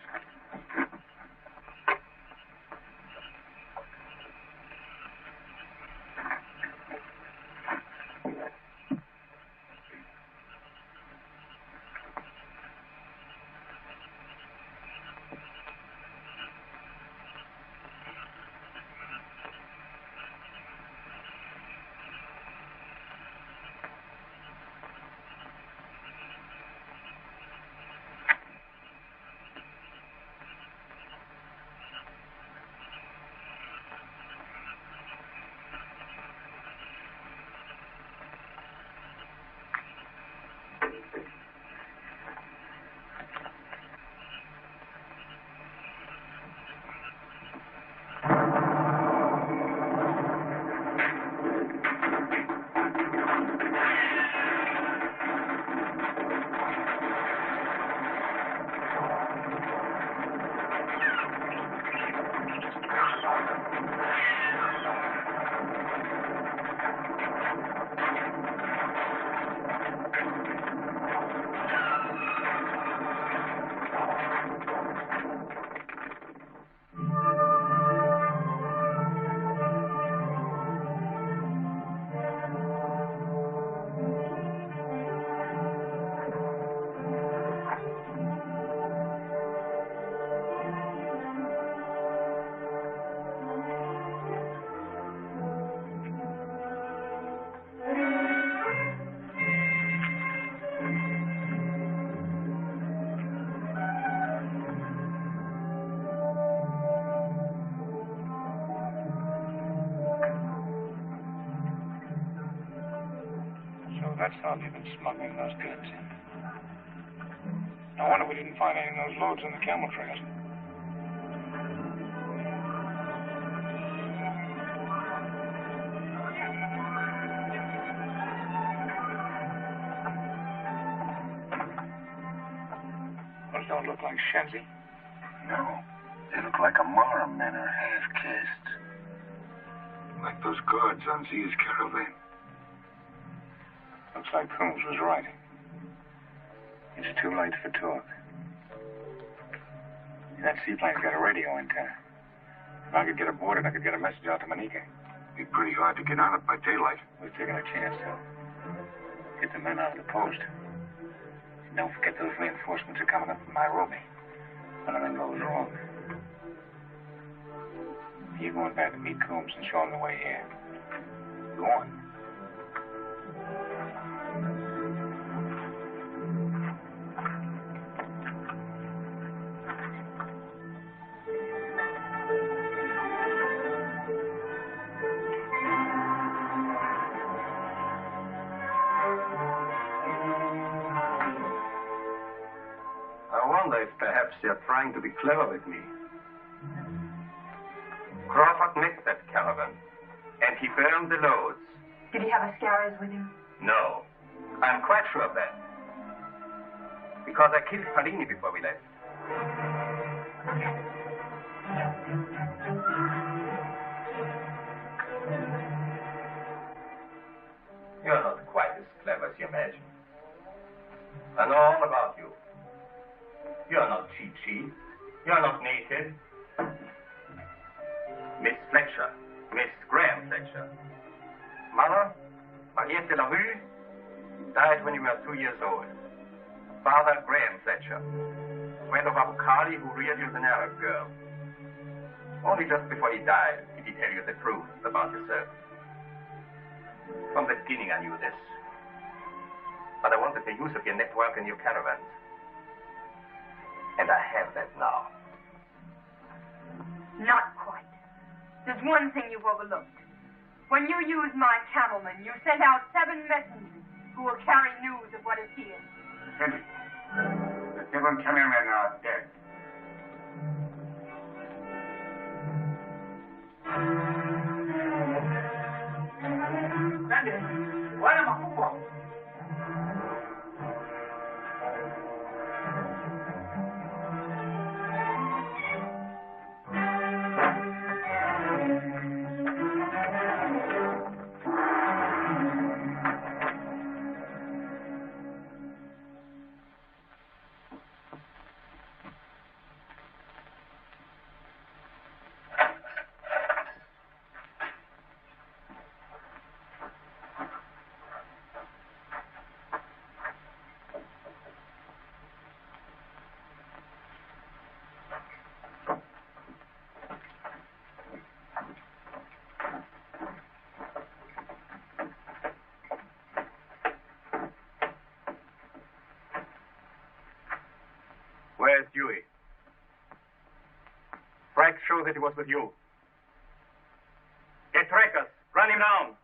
That's how they've been smuggling those goods in. No wonder we didn't find any of those loads on the camel trails. Those don't look like Shenzi. No. They look like Amara men are half-caste. those guards on Zia's caravan. Looks like Coombs was right. It's too late for talk. That seaplane's got a radio antenna. If I could get aboard it, I could get a message out to Monica. It'd be pretty hard to get on it by daylight. We've taken a chance, though. Get the men out of the post. And don't forget those reinforcements are coming up from Nairobi. When anything goes wrong. You're going back to meet Coombs and show him the way here. Go on. I wonder if perhaps you're trying to be clever with me. Crawford missed that caravan, and he burned the loads. Did he have a scarers with him? No, I'm quite sure of that. Because I killed Parini before we left. You're not quite as clever as you imagine. I know all about you. You're not Chi-Chi. You're not naked. Miss Fletcher. Miss Graham Fletcher. Mother, Mariette de la Rue, died when you were 2 years old. Father, Graham Fletcher. Friend of Abu Khali, who reared you as an Arab girl. Only just before he died did he tell you the truth about yourself. From the beginning I knew this. But I wanted the use of your network and your caravans. And I have that now. Not quite. There's one thing you've overlooked. When you used my camelman, you sent out 7 messengers who will carry news of what is here. Cindy, the 7 cameramen are dead. Sandy, why am I for? Where's Dewey? Frank showed that he was with you. Get Trackers. Run him down.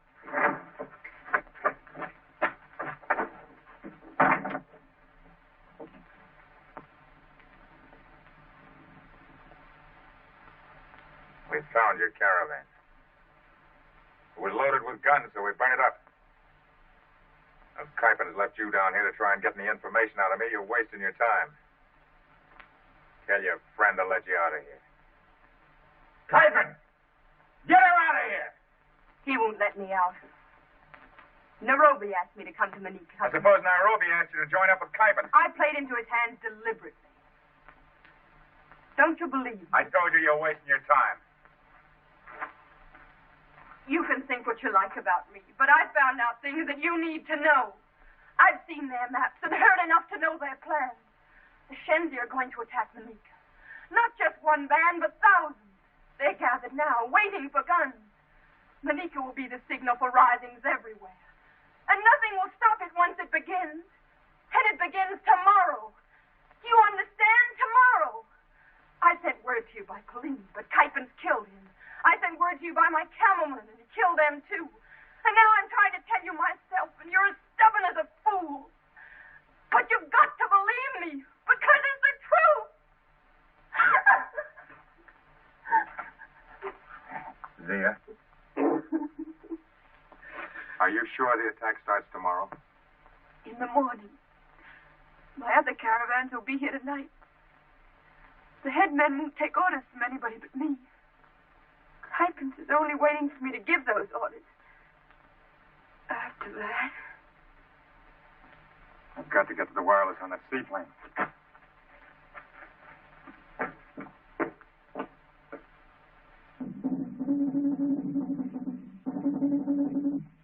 We found your caravan. It was loaded with guns, so we burned it up. If Kuiper has left you down here to try and get any information out of me, you're wasting your time. Tell your friend to let you out of here. Kuiper! Get her out of here! He won't let me out. Nairobi asked me to come to Monica. I suppose Nairobi asked you to join up with Kuiper. I played into his hands deliberately. Don't you believe me? I told you you're wasting your time. You can think what you like about me, but I found out things that you need to know. I've seen their maps and heard enough to know their plans. The Shenzi are going to attack Monica. Not just one band, but thousands. They're gathered now, waiting for guns. Monica will be the signal for risings everywhere. And nothing will stop it once it begins. And it begins tomorrow. Do you understand? Tomorrow. I sent word to you by police, but Kuiper's killed him. I sent word to you by my camelman, and he killed them too. And now I'm trying to tell you myself, and you're as stubborn as a fool. But you've got to believe me, because it's the truth. Zia? Are you sure the attack starts tomorrow? In the morning. My other caravans will be here tonight. The headmen won't take orders from anybody but me. Hypens is only waiting for me to give those orders. After that... I've got to get to the wireless on that seaplane.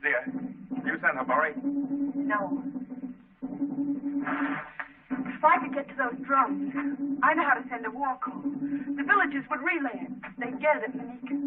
Dear, you send her, Murray? No. If I could get to those drones, I know how to send a war call. The villagers would relay it. They'd get it at Manika.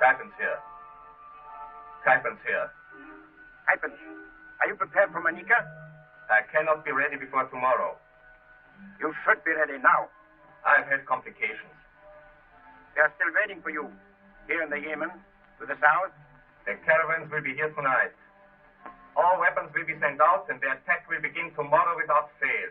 Hypens here. Hypens here. Hypens, are you prepared for Manika? I cannot be ready before tomorrow. You should be ready now. I've had complications. They are still waiting for you. Here in the Yemen, to the south. The caravans will be here tonight. All weapons will be sent out, and the attack will begin tomorrow without fail.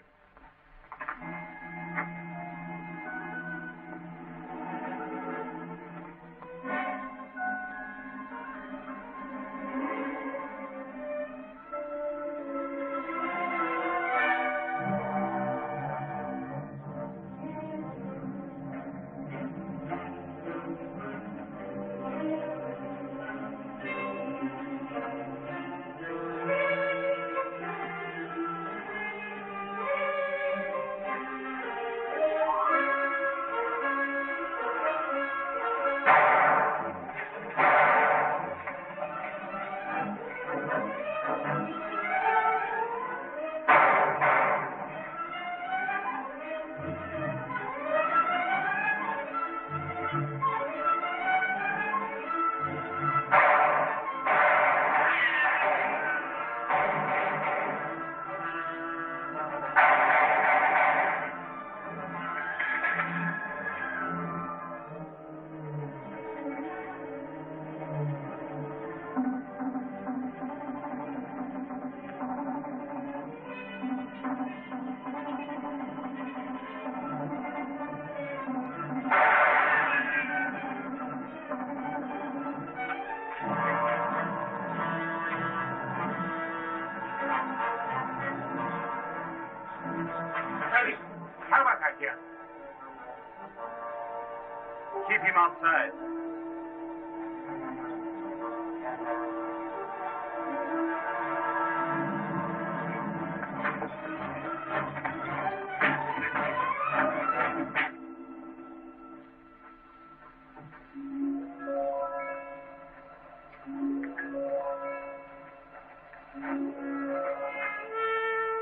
Keep him outside.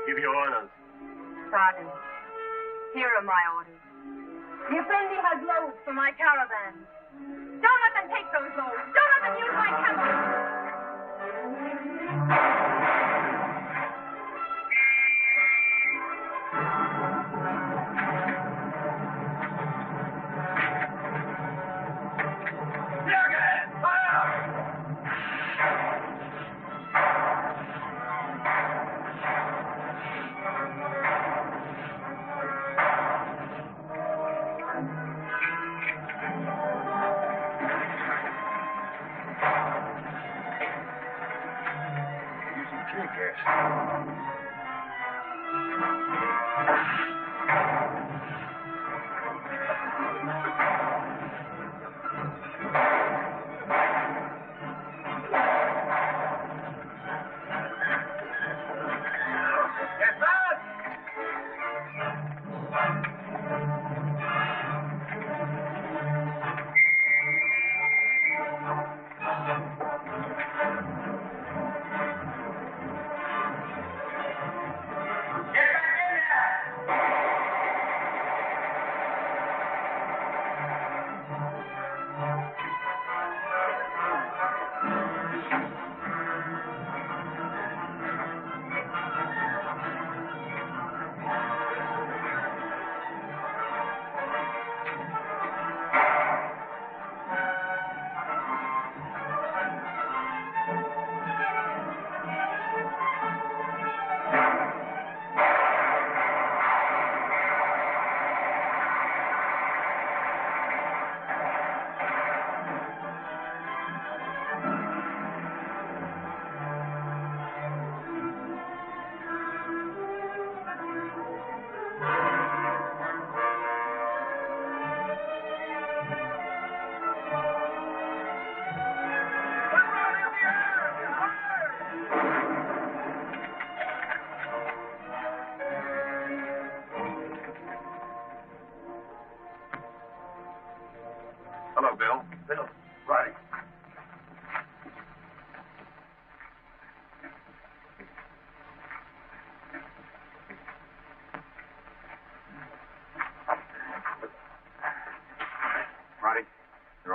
Give your orders. Sergeant, here are my orders. The Effendi has loads for my caravan. Don't let them take those loads. Don't let them use my camels.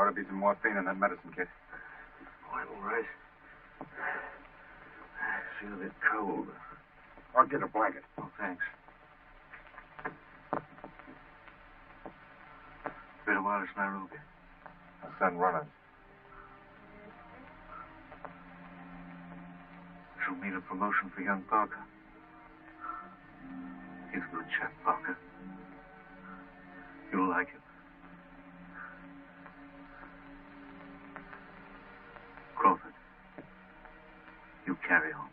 to be some morphine in that medicine kit. Oh, I'm all right. I feel a bit cold. I'll get a blanket. Oh, thanks. Been a while since Nairobi. My son runners. Shall mean a promotion for young Parker. He's a good chap, Parker. You'll like him. Crawford, you carry on.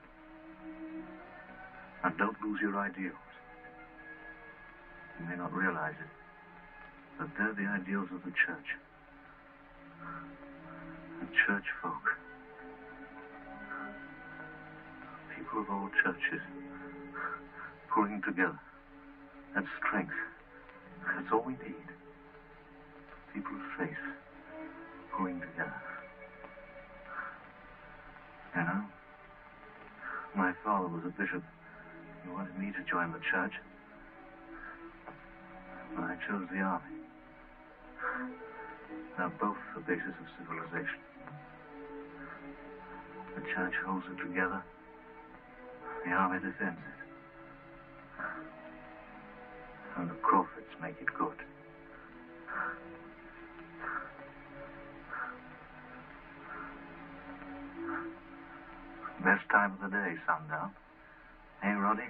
And don't lose your ideals. You may not realize it, but they're the ideals of the church. The church folk. People of all churches pulling together. That's strength. That's all we need. People of faith pulling together. You know, my father was a bishop. He wanted me to join the church. But I chose the army. They're both the basis of civilization. The church holds it together. The army defends it. And the Crawfords make it good. Best time of the day, sundown. Hey, Roddy?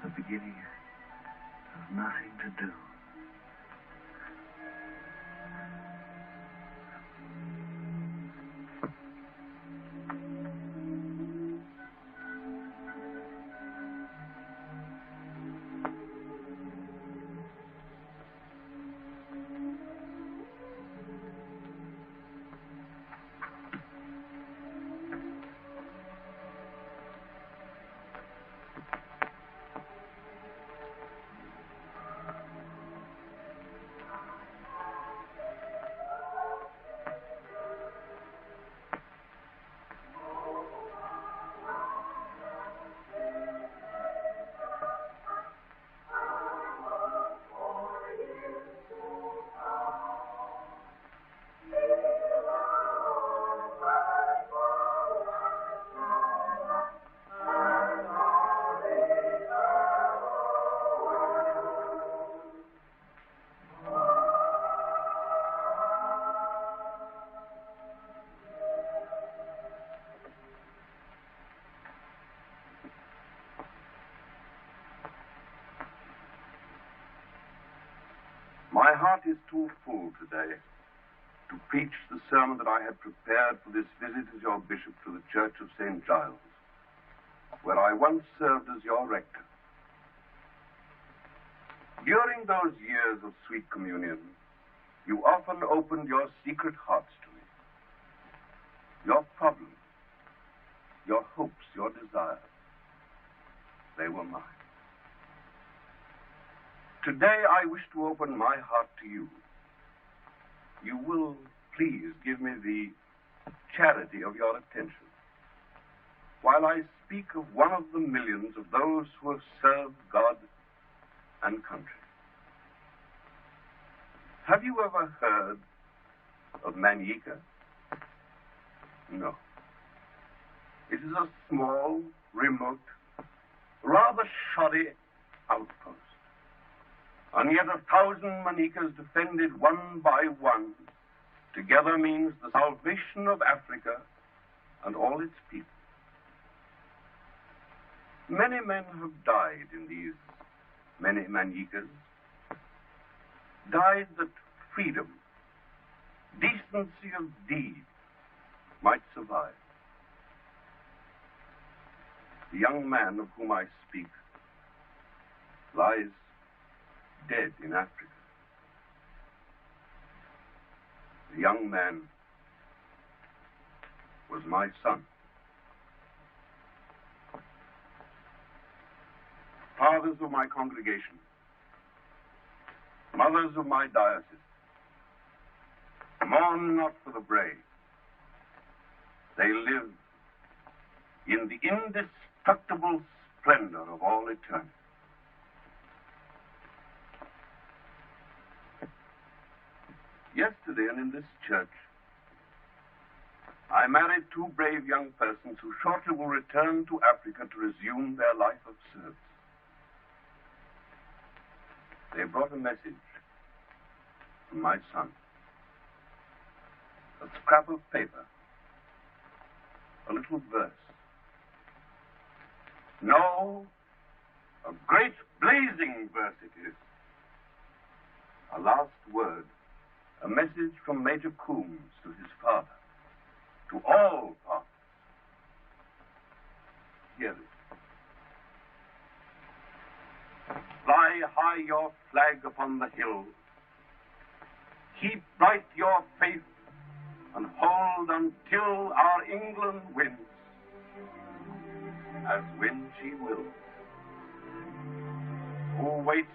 The beginning of nothing to do. My heart is too full today to preach the sermon that I had prepared for this visit as your bishop to the Church of St. Giles, where I once served as your rector. During those years of sweet communion, you often opened your secret hearts to me. Your problems, your hopes, your desires, they were mine. Today, I wish to open my heart to you. You will please give me the charity of your attention while I speak of one of the millions of those who have served God and country. Have you ever heard of Manyika? No. It is a small, remote, rather shoddy outpost. And yet 1,000 Manikas defended one by one together means the salvation of Africa and all its people. Many men have died in these many Manikas, died that freedom, decency of deed might survive. The young man of whom I speak lies dead in Africa. The young man was my son. Fathers of my congregation, mothers of my diocese, mourn not for the brave. They live in the indestructible splendor of all eternity. Yesterday, and in this church, I married two brave young persons who shortly will return to Africa to resume their life of service. They brought a message from my son. A scrap of paper, a little verse. No, a great blazing verse it is. A last word, a message from Major Coombs to his father, to all fathers. Hear it. Fly high your flag upon the hill. Keep bright your faith and hold until our England wins, as win she will. Who waits